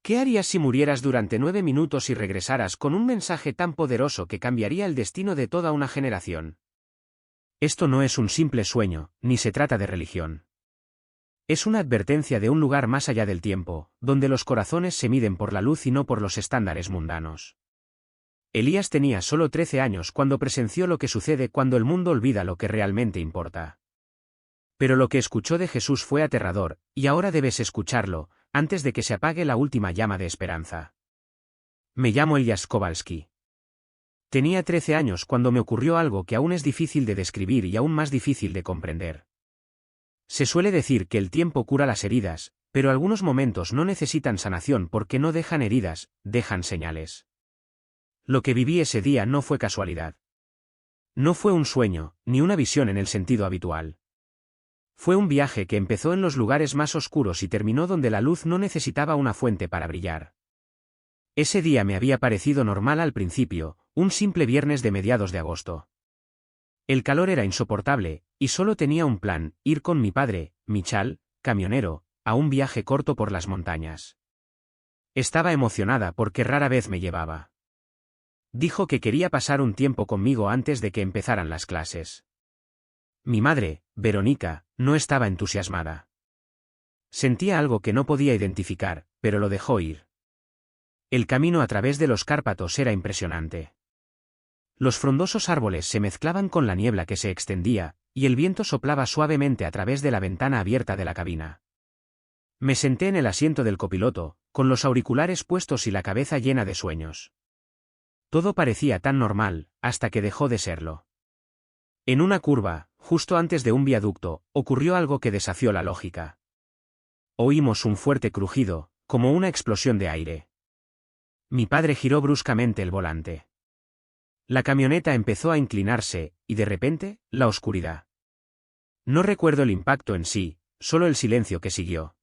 ¿Qué harías si murieras durante 9 minutos y regresaras con un mensaje tan poderoso que cambiaría el destino de toda una generación? Esto no es un simple sueño, ni se trata de religión. Es una advertencia de un lugar más allá del tiempo, donde los corazones se miden por la luz y no por los estándares mundanos. Elías tenía solo 13 años cuando presenció lo que sucede cuando el mundo olvida lo que realmente importa. Pero lo que escuchó de Jesús fue aterrador, y ahora debes escucharlo, antes de que se apague la última llama de esperanza. Me llamo Elias Kowalski. Tenía 13 años cuando me ocurrió algo que aún es difícil de describir y aún más difícil de comprender. Se suele decir que el tiempo cura las heridas, pero algunos momentos no necesitan sanación porque no dejan heridas, dejan señales. Lo que viví ese día no fue casualidad. No fue un sueño, ni una visión en el sentido habitual. Fue un viaje que empezó en los lugares más oscuros y terminó donde la luz no necesitaba una fuente para brillar. Ese día me había parecido normal al principio, un simple viernes de mediados de agosto. El calor era insoportable, y solo tenía un plan: ir con mi padre, Michal, camionero, a un viaje corto por las montañas. Estaba emocionada porque rara vez me llevaba. Dijo que quería pasar un tiempo conmigo antes de que empezaran las clases. Mi madre, Verónica, no estaba entusiasmada. Sentía algo que no podía identificar, pero lo dejó ir. El camino a través de los Cárpatos era impresionante. Los frondosos árboles se mezclaban con la niebla que se extendía, y el viento soplaba suavemente a través de la ventana abierta de la cabina. Me senté en el asiento del copiloto, con los auriculares puestos y la cabeza llena de sueños. Todo parecía tan normal, hasta que dejó de serlo. En una curva, justo antes de un viaducto, ocurrió algo que desafió la lógica. Oímos un fuerte crujido, como una explosión de aire. Mi padre giró bruscamente el volante. La camioneta empezó a inclinarse, y de repente, la oscuridad. No recuerdo el impacto en sí, solo el silencio que siguió.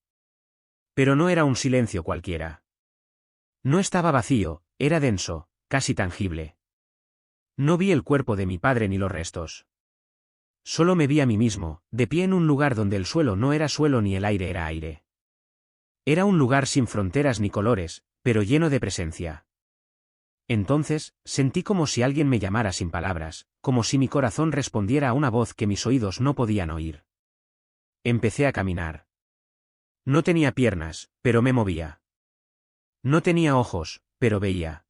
Pero no era un silencio cualquiera. No estaba vacío, era denso, casi tangible. No vi el cuerpo de mi padre ni los restos. Solo me vi a mí mismo, de pie en un lugar donde el suelo no era suelo ni el aire era aire. Era un lugar sin fronteras ni colores, pero lleno de presencia. Entonces, sentí como si alguien me llamara sin palabras, como si mi corazón respondiera a una voz que mis oídos no podían oír. Empecé a caminar. No tenía piernas, pero me movía. No tenía ojos, pero veía.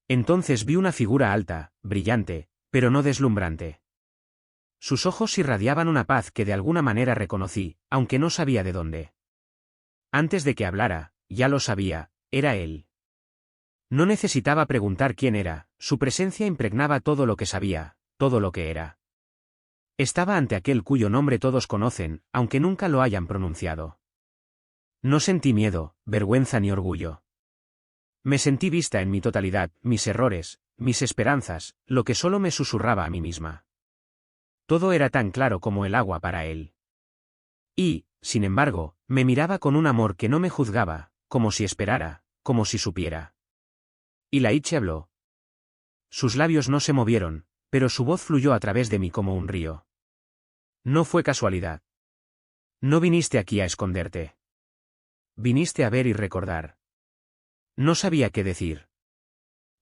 Entonces vi una figura alta, brillante, pero no deslumbrante. Sus ojos irradiaban una paz que de alguna manera reconocí, aunque no sabía de dónde. Antes de que hablara, ya lo sabía, era él. No necesitaba preguntar quién era, su presencia impregnaba todo lo que sabía, todo lo que era. Estaba ante aquel cuyo nombre todos conocen, aunque nunca lo hayan pronunciado. No sentí miedo, vergüenza ni orgullo. Me sentí vista en mi totalidad, mis errores, mis esperanzas, lo que solo me susurraba a mí misma. Todo era tan claro como el agua para él. Y, sin embargo, me miraba con un amor que no me juzgaba, como si esperara, como si supiera. Y Laiche habló. Sus labios no se movieron, pero su voz fluyó a través de mí como un río. No fue casualidad. No viniste aquí a esconderte. Viniste a ver y recordar. No sabía qué decir.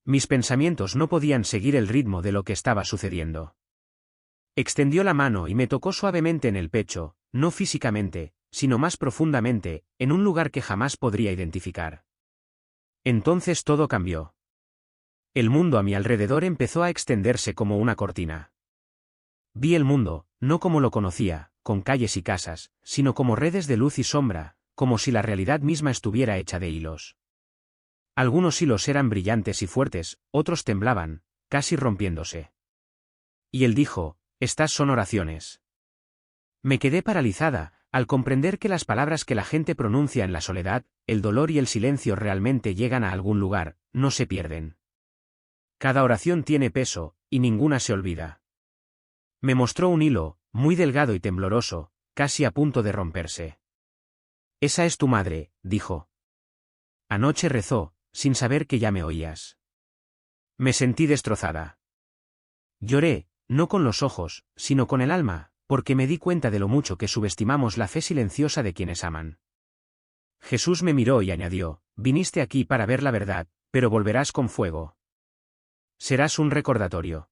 Mis pensamientos no podían seguir el ritmo de lo que estaba sucediendo. Extendió la mano y me tocó suavemente en el pecho, no físicamente, sino más profundamente, en un lugar que jamás podría identificar. Entonces todo cambió. El mundo a mi alrededor empezó a extenderse como una cortina. Vi el mundo, no como lo conocía, con calles y casas, sino como redes de luz y sombra, como si la realidad misma estuviera hecha de hilos. Algunos hilos eran brillantes y fuertes, otros temblaban, casi rompiéndose. Y él dijo: estas son oraciones. Me quedé paralizada, al comprender que las palabras que la gente pronuncia en la soledad, el dolor y el silencio realmente llegan a algún lugar, no se pierden. Cada oración tiene peso, y ninguna se olvida. Me mostró un hilo, muy delgado y tembloroso, casi a punto de romperse. Esa es tu madre, dijo. Anoche rezó, sin saber que ya me oías. Me sentí destrozada. Lloré, no con los ojos, sino con el alma, porque me di cuenta de lo mucho que subestimamos la fe silenciosa de quienes aman. Jesús me miró y añadió, viniste aquí para ver la verdad, pero volverás con fuego. Serás un recordatorio.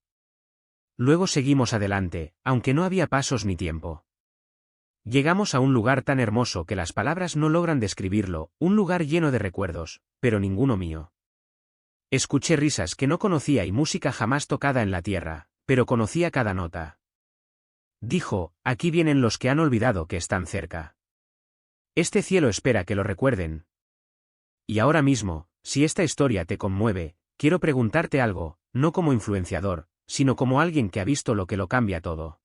Luego seguimos adelante, aunque no había pasos ni tiempo. Llegamos a un lugar tan hermoso que las palabras no logran describirlo, un lugar lleno de recuerdos, pero ninguno mío. Escuché risas que no conocía y música jamás tocada en la tierra, pero conocía cada nota. Dijo, aquí vienen los que han olvidado que están cerca. Este cielo espera que lo recuerden. Y ahora mismo, si esta historia te conmueve, quiero preguntarte algo, no como influenciador, sino como alguien que ha visto lo que lo cambia todo.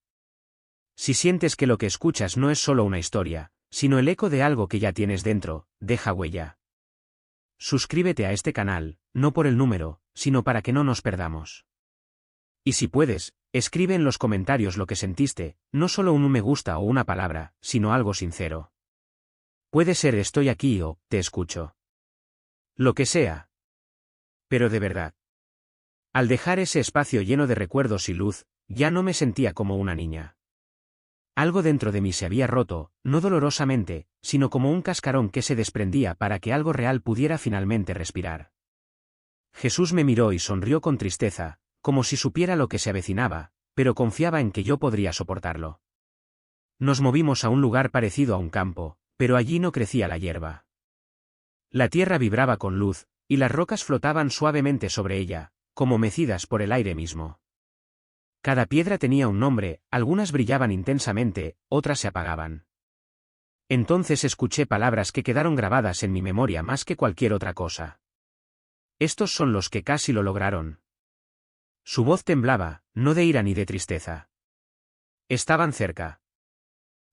Si sientes que lo que escuchas no es solo una historia, sino el eco de algo que ya tienes dentro, deja huella. Suscríbete a este canal, no por el número, sino para que no nos perdamos. Y si puedes, escribe en los comentarios lo que sentiste, no solo un me gusta o una palabra, sino algo sincero. Puede ser estoy aquí o te escucho. Lo que sea. Pero de verdad. Al dejar ese espacio lleno de recuerdos y luz, ya no me sentía como una niña. Algo dentro de mí se había roto, no dolorosamente, sino como un cascarón que se desprendía para que algo real pudiera finalmente respirar. Jesús me miró y sonrió con tristeza, como si supiera lo que se avecinaba, pero confiaba en que yo podría soportarlo. Nos movimos a un lugar parecido a un campo, pero allí no crecía la hierba. La tierra vibraba con luz, y las rocas flotaban suavemente sobre ella, como mecidas por el aire mismo. Cada piedra tenía un nombre, algunas brillaban intensamente, otras se apagaban. Entonces escuché palabras que quedaron grabadas en mi memoria más que cualquier otra cosa. Estos son los que casi lo lograron. Su voz temblaba, no de ira ni de tristeza. Estaban cerca.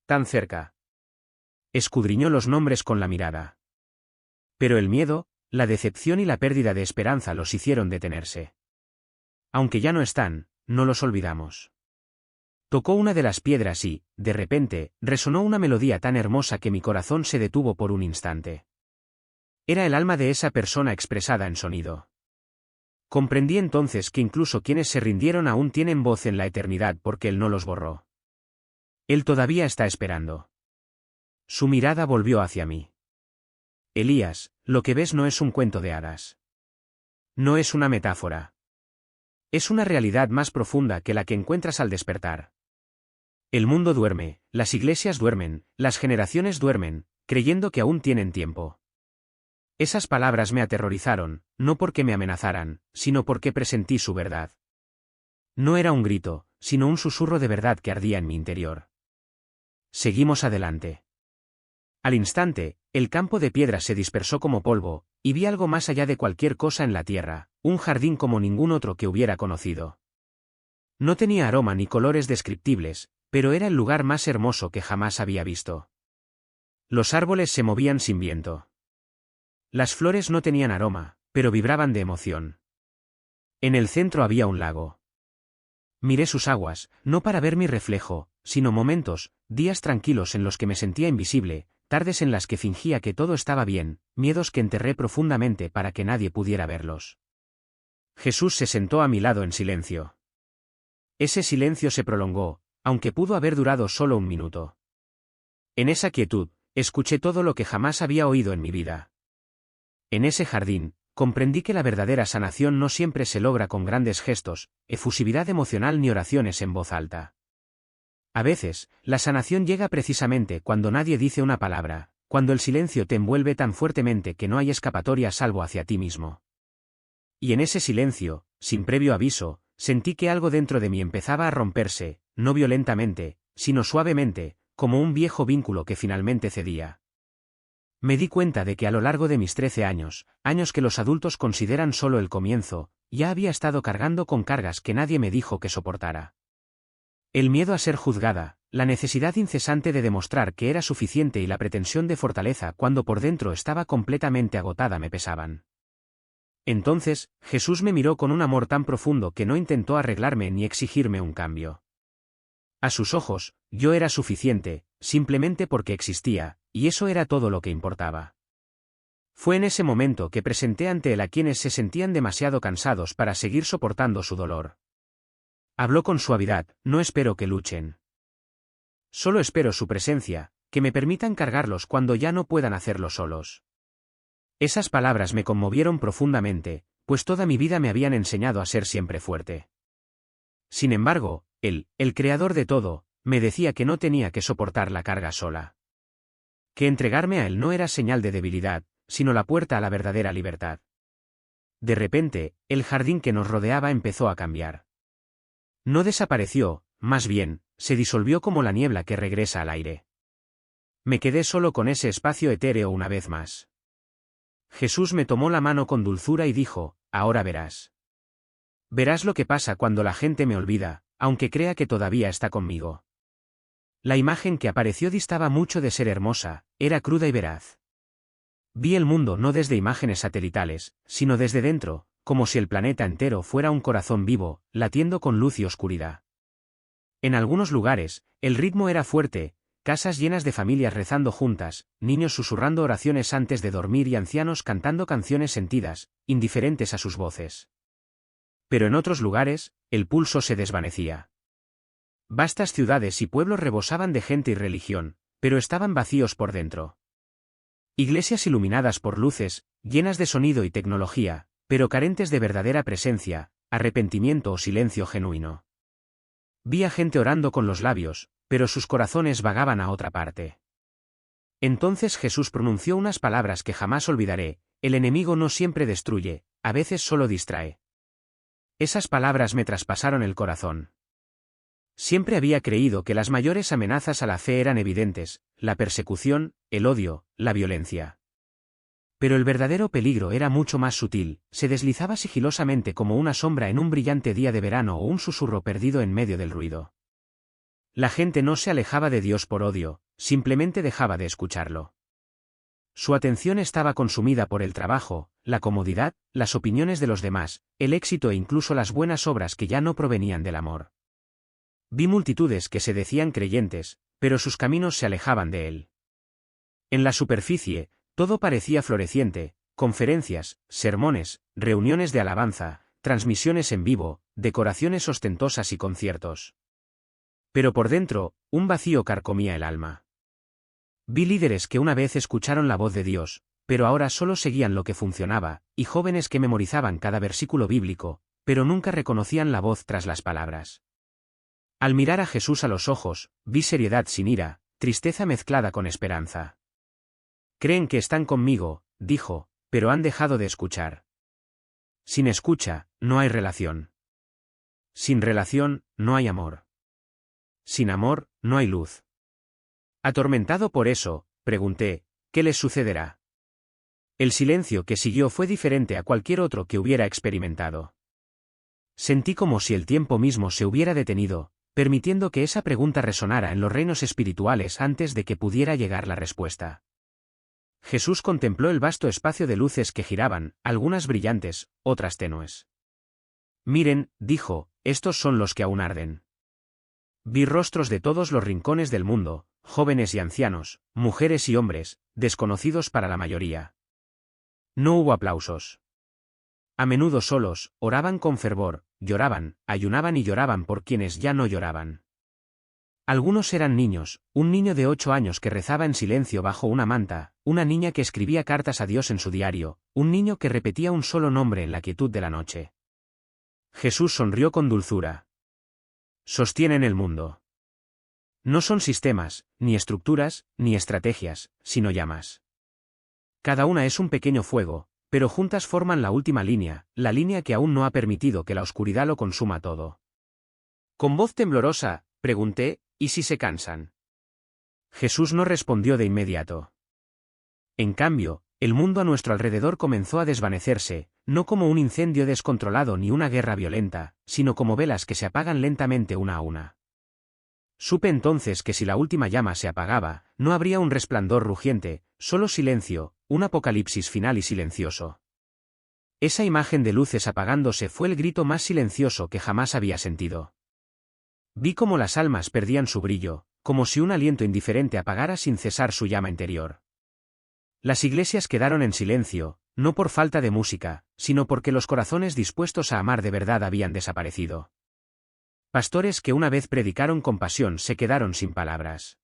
Tan cerca. Escudriñó los nombres con la mirada. Pero el miedo, la decepción y la pérdida de esperanza los hicieron detenerse. Aunque ya no están, no los olvidamos. Tocó una de las piedras y, de repente, resonó una melodía tan hermosa que mi corazón se detuvo por un instante. Era el alma de esa persona expresada en sonido. Comprendí entonces que incluso quienes se rindieron aún tienen voz en la eternidad porque Él no los borró. Él todavía está esperando. Su mirada volvió hacia mí. Elías, lo que ves no es un cuento de hadas. No es una metáfora. Es una realidad más profunda que la que encuentras al despertar. El mundo duerme, las iglesias duermen, las generaciones duermen, creyendo que aún tienen tiempo. Esas palabras me aterrorizaron, no porque me amenazaran, sino porque presentí su verdad. No era un grito, sino un susurro de verdad que ardía en mi interior. Seguimos adelante. Al instante, el campo de piedras se dispersó como polvo, y vi algo más allá de cualquier cosa en la tierra, un jardín como ningún otro que hubiera conocido. No tenía aroma ni colores descriptibles, pero era el lugar más hermoso que jamás había visto. Los árboles se movían sin viento. Las flores no tenían aroma, pero vibraban de emoción. En el centro había un lago. Miré sus aguas, no para ver mi reflejo, sino momentos, días tranquilos en los que me sentía invisible, tardes en las que fingía que todo estaba bien, miedos que enterré profundamente para que nadie pudiera verlos. Jesús se sentó a mi lado en silencio. Ese silencio se prolongó, aunque pudo haber durado solo un minuto. En esa quietud, escuché todo lo que jamás había oído en mi vida. En ese jardín, comprendí que la verdadera sanación no siempre se logra con grandes gestos, efusividad emocional ni oraciones en voz alta. A veces, la sanación llega precisamente cuando nadie dice una palabra, cuando el silencio te envuelve tan fuertemente que no hay escapatoria salvo hacia ti mismo. Y en ese silencio, sin previo aviso, sentí que algo dentro de mí empezaba a romperse, no violentamente, sino suavemente, como un viejo vínculo que finalmente cedía. Me di cuenta de que a lo largo de mis 13 años, años que los adultos consideran solo el comienzo, ya había estado cargando con cargas que nadie me dijo que soportara. El miedo a ser juzgada, la necesidad incesante de demostrar que era suficiente y la pretensión de fortaleza cuando por dentro estaba completamente agotada me pesaban. Entonces, Jesús me miró con un amor tan profundo que no intentó arreglarme ni exigirme un cambio. A sus ojos, yo era suficiente, simplemente porque existía, y eso era todo lo que importaba. Fue en ese momento que presenté ante él a quienes se sentían demasiado cansados para seguir soportando su dolor. Habló con suavidad, no espero que luchen. Solo espero su presencia, que me permitan cargarlos cuando ya no puedan hacerlo solos. Esas palabras me conmovieron profundamente, pues toda mi vida me habían enseñado a ser siempre fuerte. Sin embargo, el creador de todo, me decía que no tenía que soportar la carga sola. Que entregarme a él no era señal de debilidad, sino la puerta a la verdadera libertad. De repente, el jardín que nos rodeaba empezó a cambiar. No desapareció, más bien, se disolvió como la niebla que regresa al aire. Me quedé solo con ese espacio etéreo una vez más. Jesús me tomó la mano con dulzura y dijo, ahora verás. Verás lo que pasa cuando la gente me olvida, aunque crea que todavía está conmigo. La imagen que apareció distaba mucho de ser hermosa, era cruda y veraz. Vi el mundo no desde imágenes satelitales, sino desde dentro, como si el planeta entero fuera un corazón vivo, latiendo con luz y oscuridad. En algunos lugares, el ritmo era fuerte, casas llenas de familias rezando juntas, niños susurrando oraciones antes de dormir y ancianos cantando canciones sentidas, indiferentes a sus voces. Pero en otros lugares, el pulso se desvanecía. Vastas ciudades y pueblos rebosaban de gente y religión, pero estaban vacíos por dentro. Iglesias iluminadas por luces, llenas de sonido y tecnología, pero carentes de verdadera presencia, arrepentimiento o silencio genuino. Vi a gente orando con los labios, pero sus corazones vagaban a otra parte. Entonces Jesús pronunció unas palabras que jamás olvidaré: el enemigo no siempre destruye, a veces solo distrae. Esas palabras me traspasaron el corazón. Siempre había creído que las mayores amenazas a la fe eran evidentes: la persecución, el odio, la violencia. Pero el verdadero peligro era mucho más sutil, se deslizaba sigilosamente como una sombra en un brillante día de verano o un susurro perdido en medio del ruido. La gente no se alejaba de Dios por odio, simplemente dejaba de escucharlo. Su atención estaba consumida por el trabajo, la comodidad, las opiniones de los demás, el éxito e incluso las buenas obras que ya no provenían del amor. Vi multitudes que se decían creyentes, pero sus caminos se alejaban de él. En la superficie, todo parecía floreciente: conferencias, sermones, reuniones de alabanza, transmisiones en vivo, decoraciones ostentosas y conciertos. Pero por dentro, un vacío carcomía el alma. Vi líderes que una vez escucharon la voz de Dios, pero ahora solo seguían lo que funcionaba, y jóvenes que memorizaban cada versículo bíblico, pero nunca reconocían la voz tras las palabras. Al mirar a Jesús a los ojos, vi seriedad sin ira, tristeza mezclada con esperanza. Creen que están conmigo, dijo, pero han dejado de escuchar. Sin escucha, no hay relación. Sin relación, no hay amor. Sin amor, no hay luz. Atormentado por eso, pregunté, ¿qué les sucederá? El silencio que siguió fue diferente a cualquier otro que hubiera experimentado. Sentí como si el tiempo mismo se hubiera detenido, permitiendo que esa pregunta resonara en los reinos espirituales antes de que pudiera llegar la respuesta. Jesús contempló el vasto espacio de luces que giraban, algunas brillantes, otras tenues. Miren, dijo, estos son los que aún arden. Vi rostros de todos los rincones del mundo, jóvenes y ancianos, mujeres y hombres, desconocidos para la mayoría. No hubo aplausos. A menudo solos, oraban con fervor, lloraban, ayunaban y lloraban por quienes ya no lloraban. Algunos eran niños: un niño de 8 años que rezaba en silencio bajo una manta, una niña que escribía cartas a Dios en su diario, un niño que repetía un solo nombre en la quietud de la noche. Jesús sonrió con dulzura. Sostienen el mundo. No son sistemas, ni estructuras, ni estrategias, sino llamas. Cada una es un pequeño fuego, pero juntas forman la última línea, la línea que aún no ha permitido que la oscuridad lo consuma todo. Con voz temblorosa, pregunté, ¿y si se cansan? Jesús no respondió de inmediato. En cambio, el mundo a nuestro alrededor comenzó a desvanecerse, no como un incendio descontrolado ni una guerra violenta, sino como velas que se apagan lentamente una a una. Supe entonces que si la última llama se apagaba, no habría un resplandor rugiente, solo silencio, un apocalipsis final y silencioso. Esa imagen de luces apagándose fue el grito más silencioso que jamás había sentido. Vi cómo las almas perdían su brillo, como si un aliento indiferente apagara sin cesar su llama interior. Las iglesias quedaron en silencio, no por falta de música, sino porque los corazones dispuestos a amar de verdad habían desaparecido. Pastores que una vez predicaron con pasión se quedaron sin palabras.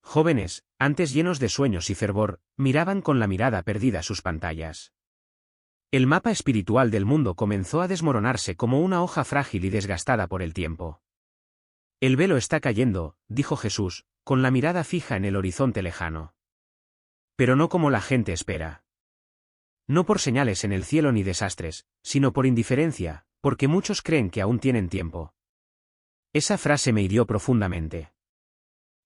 Jóvenes, antes llenos de sueños y fervor, miraban con la mirada perdida sus pantallas. El mapa espiritual del mundo comenzó a desmoronarse como una hoja frágil y desgastada por el tiempo. El velo está cayendo, dijo Jesús, con la mirada fija en el horizonte lejano. Pero no como la gente espera. No por señales en el cielo ni desastres, sino por indiferencia, porque muchos creen que aún tienen tiempo. Esa frase me hirió profundamente.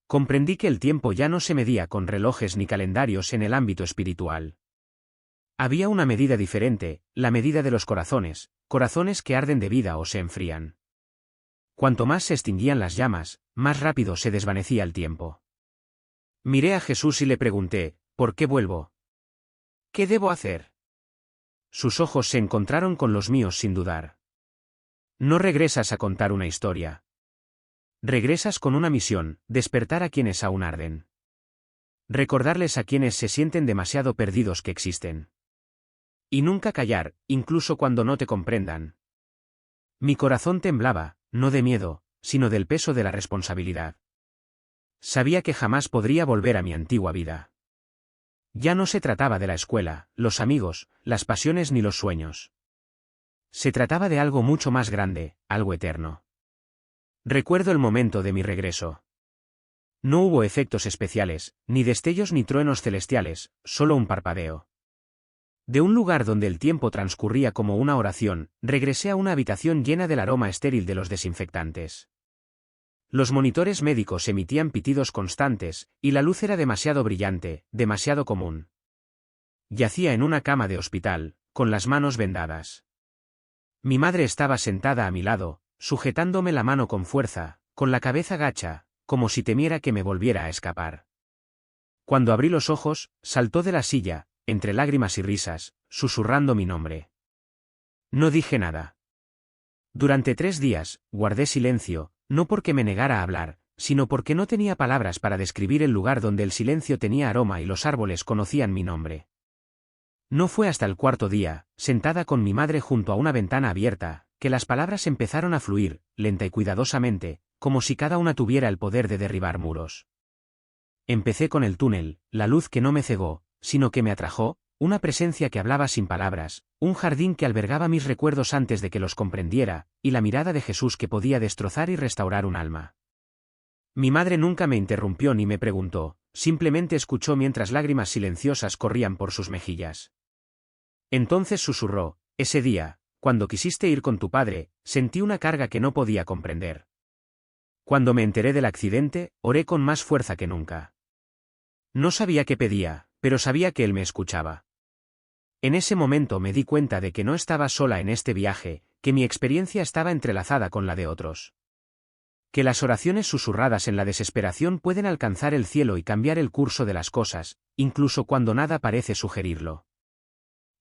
Comprendí que el tiempo ya no se medía con relojes ni calendarios en el ámbito espiritual. Había una medida diferente, la medida de los corazones, corazones que arden de vida o se enfrían. Cuanto más se extinguían las llamas, más rápido se desvanecía el tiempo. Miré a Jesús y le pregunté, ¿por qué vuelvo? ¿Qué debo hacer? Sus ojos se encontraron con los míos sin dudar. No regresas a contar una historia. Regresas con una misión, despertar a quienes aún arden. Recordarles a quienes se sienten demasiado perdidos que existen. Y nunca callar, incluso cuando no te comprendan. Mi corazón temblaba, no de miedo, sino del peso de la responsabilidad. Sabía que jamás podría volver a mi antigua vida. Ya no se trataba de la escuela, los amigos, las pasiones ni los sueños. Se trataba de algo mucho más grande, algo eterno. Recuerdo el momento de mi regreso. No hubo efectos especiales, ni destellos ni truenos celestiales, solo un parpadeo. De un lugar donde el tiempo transcurría como una oración, regresé a una habitación llena del aroma estéril de los desinfectantes. Los monitores médicos emitían pitidos constantes, y la luz era demasiado brillante, demasiado común. Yacía en una cama de hospital, con las manos vendadas. Mi madre estaba sentada a mi lado, sujetándome la mano con fuerza, con la cabeza gacha, como si temiera que me volviera a escapar. Cuando abrí los ojos, saltó de la silla, entre lágrimas y risas, susurrando mi nombre. No dije nada. Durante 3 días, guardé silencio, no porque me negara a hablar, sino porque no tenía palabras para describir el lugar donde el silencio tenía aroma y los árboles conocían mi nombre. No fue hasta el 4.º día, sentada con mi madre junto a una ventana abierta, que las palabras empezaron a fluir, lenta y cuidadosamente, como si cada una tuviera el poder de derribar muros. Empecé con el túnel, la luz que no me cegó, sino que me atrajo, una presencia que hablaba sin palabras, un jardín que albergaba mis recuerdos antes de que los comprendiera, y la mirada de Jesús que podía destrozar y restaurar un alma. Mi madre nunca me interrumpió ni me preguntó, simplemente escuchó mientras lágrimas silenciosas corrían por sus mejillas. Entonces susurró, ese día, cuando quisiste ir con tu padre, sentí una carga que no podía comprender. Cuando me enteré del accidente, oré con más fuerza que nunca. No sabía qué pedía, pero sabía que él me escuchaba. En ese momento me di cuenta de que no estaba sola en este viaje, que mi experiencia estaba entrelazada con la de otros. Que las oraciones susurradas en la desesperación pueden alcanzar el cielo y cambiar el curso de las cosas, incluso cuando nada parece sugerirlo.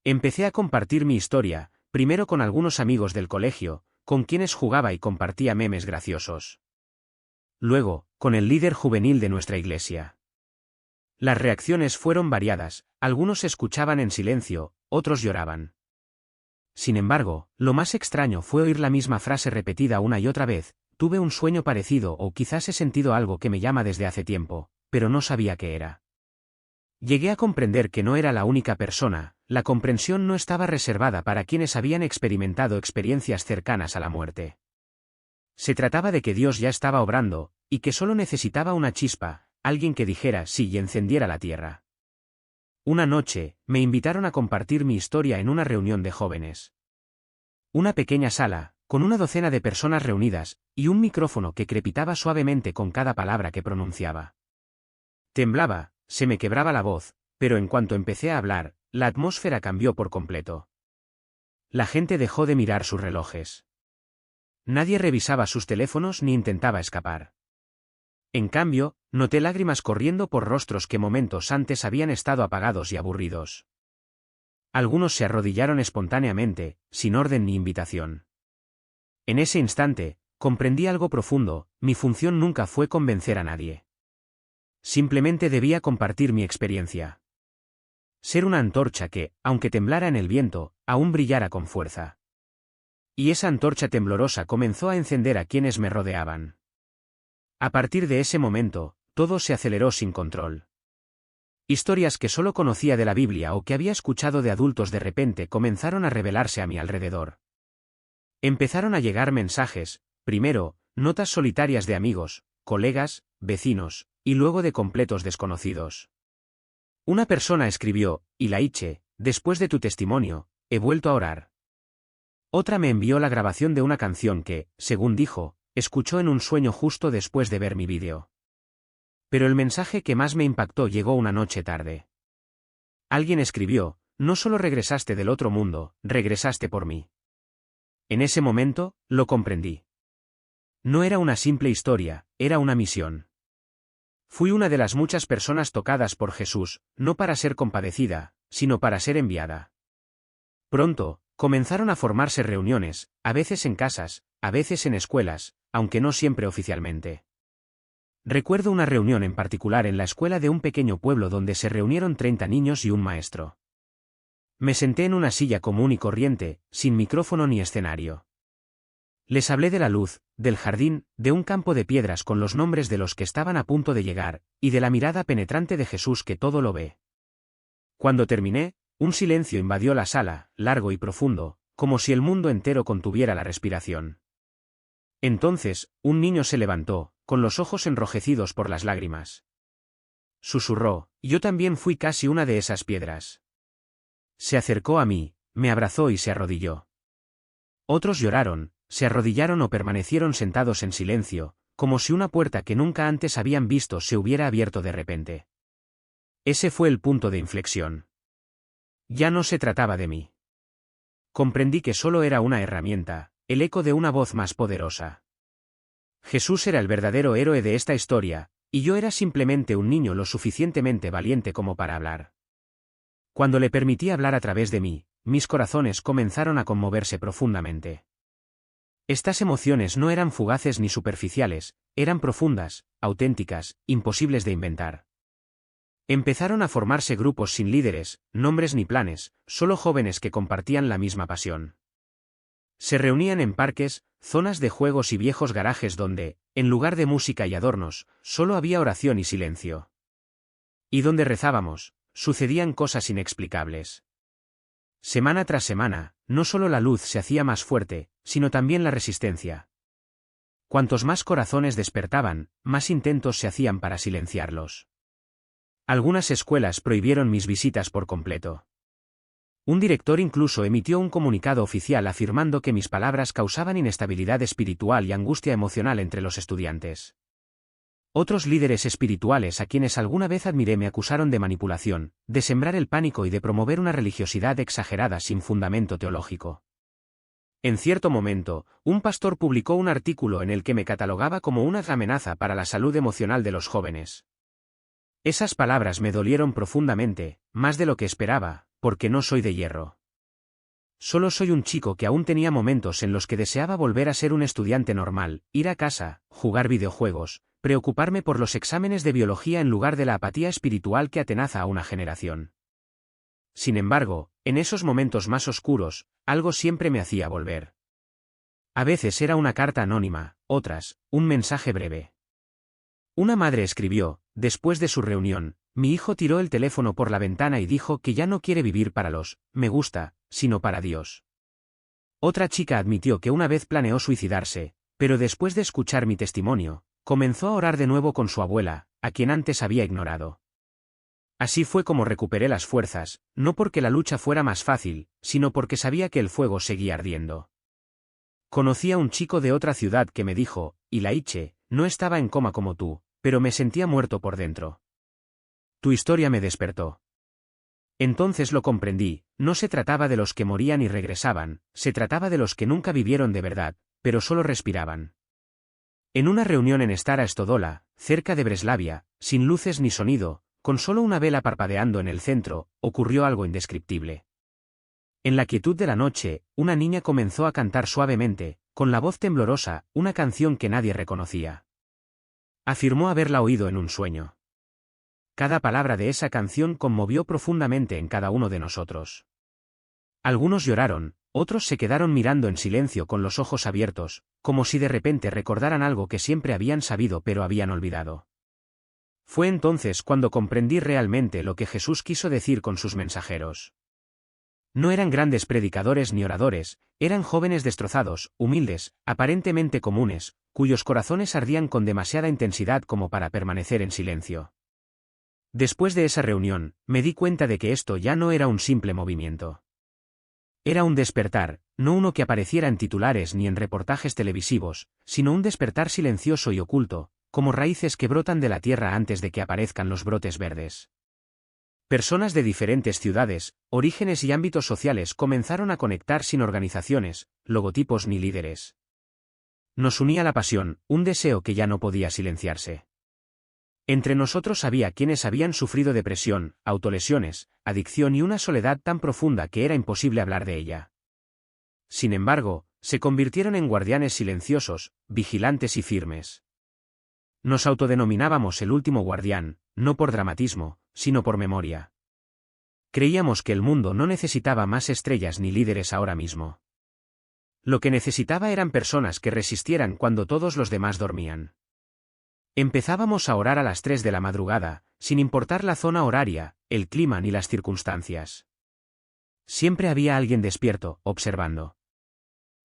Empecé a compartir mi historia, primero con algunos amigos del colegio, con quienes jugaba y compartía memes graciosos. Luego, con el líder juvenil de nuestra iglesia. Las reacciones fueron variadas, algunos escuchaban en silencio, otros lloraban. Sin embargo, lo más extraño fue oír la misma frase repetida una y otra vez, tuve un sueño parecido o quizás he sentido algo que me llama desde hace tiempo, pero no sabía qué era. Llegué a comprender que no era la única persona, la comprensión no estaba reservada para quienes habían experimentado experiencias cercanas a la muerte. Se trataba de que Dios ya estaba obrando, y que solo necesitaba una chispa, alguien que dijera sí y encendiera la tierra. Una noche, me invitaron a compartir mi historia en una reunión de jóvenes. Una pequeña sala, con una docena de personas reunidas, y un micrófono que crepitaba suavemente con cada palabra que pronunciaba. Temblaba, se me quebraba la voz, pero en cuanto empecé a hablar, la atmósfera cambió por completo. La gente dejó de mirar sus relojes. Nadie revisaba sus teléfonos ni intentaba escapar. En cambio, noté lágrimas corriendo por rostros que momentos antes habían estado apagados y aburridos. Algunos se arrodillaron espontáneamente, sin orden ni invitación. En ese instante, comprendí algo profundo, mi función nunca fue convencer a nadie. Simplemente debía compartir mi experiencia. Ser una antorcha que, aunque temblara en el viento, aún brillara con fuerza. Y esa antorcha temblorosa comenzó a encender a quienes me rodeaban. A partir de ese momento, todo se aceleró sin control. Historias que solo conocía de la Biblia o que había escuchado de adultos de repente comenzaron a revelarse a mi alrededor. Empezaron a llegar mensajes, primero, notas solitarias de amigos, colegas, vecinos, y luego de completos desconocidos. Una persona escribió: Ilaiche, después de tu testimonio, he vuelto a orar. Otra me envió la grabación de una canción que, según dijo, escuchó en un sueño justo después de ver mi vídeo. Pero el mensaje que más me impactó llegó una noche tarde. Alguien escribió: no solo regresaste del otro mundo, regresaste por mí. En ese momento, lo comprendí. No era una simple historia, era una misión. Fui una de las muchas personas tocadas por Jesús, no para ser compadecida, sino para ser enviada. Pronto, comenzaron a formarse reuniones, a veces en casas, a veces en escuelas, aunque no siempre oficialmente. Recuerdo una reunión en particular en la escuela de un pequeño pueblo donde se reunieron 30 niños y un maestro. Me senté en una silla común y corriente, sin micrófono ni escenario. Les hablé de la luz, del jardín, de un campo de piedras con los nombres de los que estaban a punto de llegar, y de la mirada penetrante de Jesús que todo lo ve. Cuando terminé, un silencio invadió la sala, largo y profundo, como si el mundo entero contuviera la respiración. Entonces, un niño se levantó, con los ojos enrojecidos por las lágrimas. Susurró: yo también fui casi una de esas piedras. Se acercó a mí, me abrazó y se arrodilló. Otros lloraron, se arrodillaron o permanecieron sentados en silencio, como si una puerta que nunca antes habían visto se hubiera abierto de repente. Ese fue el punto de inflexión. Ya no se trataba de mí. Comprendí que solo era una herramienta, el eco de una voz más poderosa. Jesús era el verdadero héroe de esta historia, y yo era simplemente un niño lo suficientemente valiente como para hablar. Cuando le permití hablar a través de mí, mis corazones comenzaron a conmoverse profundamente. Estas emociones no eran fugaces ni superficiales, eran profundas, auténticas, imposibles de inventar. Empezaron a formarse grupos sin líderes, nombres ni planes, solo jóvenes que compartían la misma pasión. Se reunían en parques, zonas de juegos y viejos garajes donde, en lugar de música y adornos, solo había oración y silencio. Y donde rezábamos, sucedían cosas inexplicables. Semana tras semana, no solo la luz se hacía más fuerte, sino también la resistencia. Cuantos más corazones despertaban, más intentos se hacían para silenciarlos. Algunas escuelas prohibieron mis visitas por completo. Un director incluso emitió un comunicado oficial afirmando que mis palabras causaban inestabilidad espiritual y angustia emocional entre los estudiantes. Otros líderes espirituales a quienes alguna vez admiré me acusaron de manipulación, de sembrar el pánico y de promover una religiosidad exagerada sin fundamento teológico. En cierto momento, un pastor publicó un artículo en el que me catalogaba como una amenaza para la salud emocional de los jóvenes. Esas palabras me dolieron profundamente, más de lo que esperaba, porque no soy de hierro. Solo soy un chico que aún tenía momentos en los que deseaba volver a ser un estudiante normal, ir a casa, jugar videojuegos, preocuparme por los exámenes de biología en lugar de la apatía espiritual que atenaza a una generación. Sin embargo, en esos momentos más oscuros, algo siempre me hacía volver. A veces era una carta anónima, otras, un mensaje breve. Una madre escribió: después de su reunión, mi hijo tiró el teléfono por la ventana y dijo que ya no quiere vivir para los me gusta, sino para Dios. Otra chica admitió que una vez planeó suicidarse, pero después de escuchar mi testimonio, comenzó a orar de nuevo con su abuela, a quien antes había ignorado. Así fue como recuperé las fuerzas, no porque la lucha fuera más fácil, sino porque sabía que el fuego seguía ardiendo. Conocí a un chico de otra ciudad que me dijo: Ilaiche, no estaba en coma como tú, pero me sentía muerto por dentro. Tu historia me despertó. Entonces lo comprendí, no se trataba de los que morían y regresaban, se trataba de los que nunca vivieron de verdad, pero solo respiraban. En una reunión en Stara Stodola, cerca de Breslavia, sin luces ni sonido, con solo una vela parpadeando en el centro, ocurrió algo indescriptible. En la quietud de la noche, una niña comenzó a cantar suavemente, con la voz temblorosa, una canción que nadie reconocía. Afirmó haberla oído en un sueño. Cada palabra de esa canción conmovió profundamente en cada uno de nosotros. Algunos lloraron, otros se quedaron mirando en silencio con los ojos abiertos, como si de repente recordaran algo que siempre habían sabido pero habían olvidado. Fue entonces cuando comprendí realmente lo que Jesús quiso decir con sus mensajeros. No eran grandes predicadores ni oradores, eran jóvenes destrozados, humildes, aparentemente comunes, cuyos corazones ardían con demasiada intensidad como para permanecer en silencio. Después de esa reunión, me di cuenta de que esto ya no era un simple movimiento. Era un despertar, no uno que apareciera en titulares ni en reportajes televisivos, sino un despertar silencioso y oculto, como raíces que brotan de la tierra antes de que aparezcan los brotes verdes. Personas de diferentes ciudades, orígenes y ámbitos sociales comenzaron a conectar sin organizaciones, logotipos ni líderes. Nos unía la pasión, un deseo que ya no podía silenciarse. Entre nosotros había quienes habían sufrido depresión, autolesiones, adicción y una soledad tan profunda que era imposible hablar de ella. Sin embargo, se convirtieron en guardianes silenciosos, vigilantes y firmes. Nos autodenominábamos el último guardián, no por dramatismo, sino por memoria. Creíamos que el mundo no necesitaba más estrellas ni líderes ahora mismo. Lo que necesitaba eran personas que resistieran cuando todos los demás dormían. Empezábamos a orar a las 3 de la madrugada, sin importar la zona horaria, el clima ni las circunstancias. Siempre había alguien despierto, observando.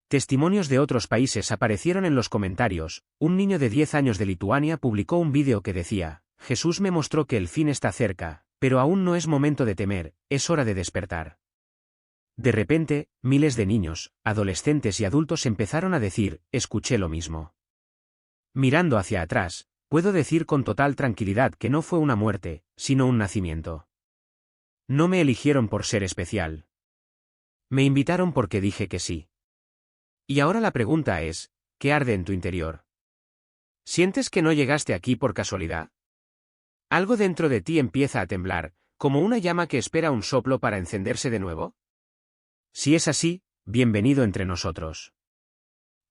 Testimonios de otros países aparecieron en los comentarios. Un niño de 10 años de Lituania publicó un vídeo que decía: Jesús me mostró que el fin está cerca, pero aún no es momento de temer, es hora de despertar. De repente, miles de niños, adolescentes y adultos empezaron a decir: escuché lo mismo. Mirando hacia atrás, puedo decir con total tranquilidad que no fue una muerte, sino un nacimiento. No me eligieron por ser especial. Me invitaron porque dije que sí. Y ahora la pregunta es, ¿qué arde en tu interior? ¿Sientes que no llegaste aquí por casualidad? ¿Algo dentro de ti empieza a temblar, como una llama que espera un soplo para encenderse de nuevo? Si es así, bienvenido entre nosotros.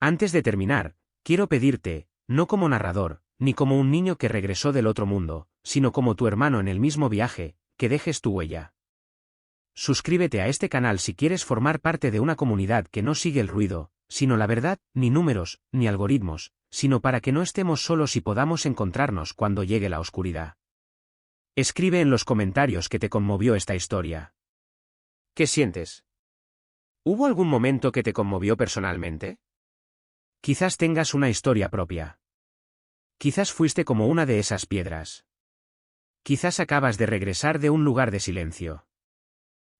Antes de terminar, quiero pedirte, no como narrador, ni como un niño que regresó del otro mundo, sino como tu hermano en el mismo viaje, que dejes tu huella. Suscríbete a este canal si quieres formar parte de una comunidad que no sigue el ruido, sino la verdad, ni números, ni algoritmos, sino para que no estemos solos y podamos encontrarnos cuando llegue la oscuridad. Escribe en los comentarios que te conmovió esta historia. ¿Qué sientes? ¿Hubo algún momento que te conmovió personalmente? Quizás tengas una historia propia. Quizás fuiste como una de esas piedras. Quizás acabas de regresar de un lugar de silencio.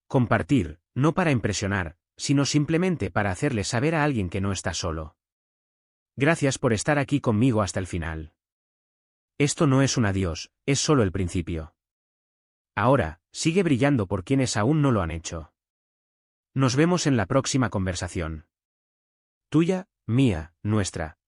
Compartir, no para impresionar, sino simplemente para hacerle saber a alguien que no está solo. Gracias por estar aquí conmigo hasta el final. Esto no es un adiós, es solo el principio. Ahora, sigue brillando por quienes aún no lo han hecho. Nos vemos en la próxima conversación. Tuya, mía, nuestra.